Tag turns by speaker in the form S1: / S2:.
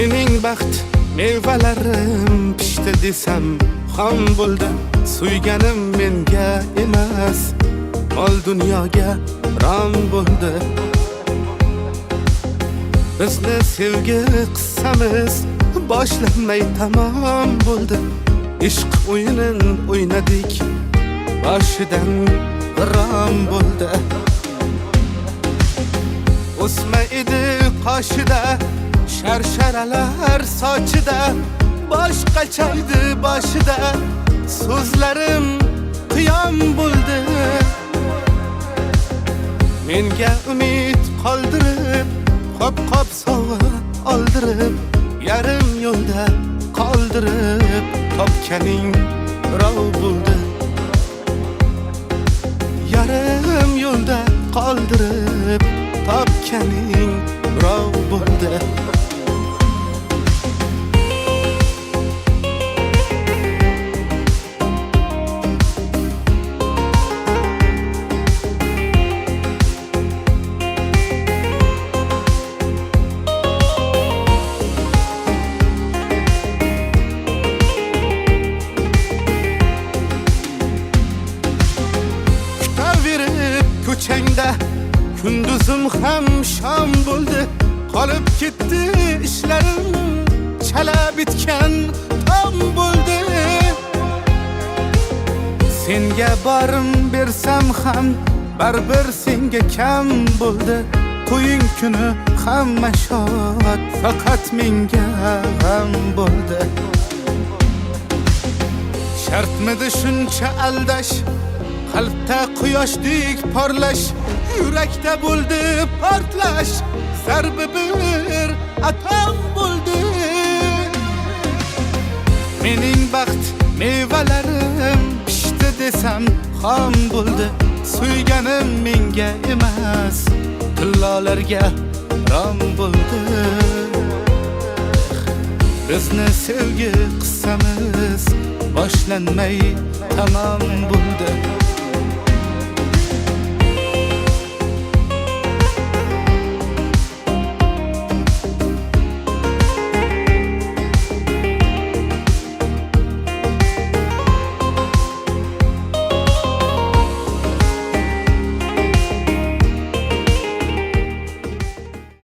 S1: Mening baxt mevalarim pishdi desam xom bo'ldi. Suyganim menga emas, mol dunyoga rom bo'ldi. Bizni sevgi qissamiz boshlanmay tamom bo'ldi. Ishq o'yinin o'ynadik, boshidan g'arom bo'ldi. O'sma edi qoshida, sharsharalar sochida, boshqachaydi boshida, so'zlarim qiyom bo'ldi. Menga umid qoldirib, qop sovg'a oldirib, yarim yo'lda qoldirib, topganing rov bo'ldi. Yarim yo'lda qoldirib, topganing rov bo'ldi. Ko'changda kunduzim ham shom bo'ldi. Qolib ketdi ishlarim, chala bitgan tom bo'ldi. Senga borim bersam ham baribir senga kam bo'ldi. To'ying kuni hamma shod, faqat menga g'am bo'ldi. Shartmidi shuncha aldash, qalbda quyoshdek porlash, yurakda bo'ldi portlash, zarbi bir atom bo'ldi. Mening baxt mevalarim pishdi desam xom bo'ldi. Suyganim menga emas, tillolarga rom bo'ldi. Bizni sevgi qissamiz boshlanmay tamom bo'ldi.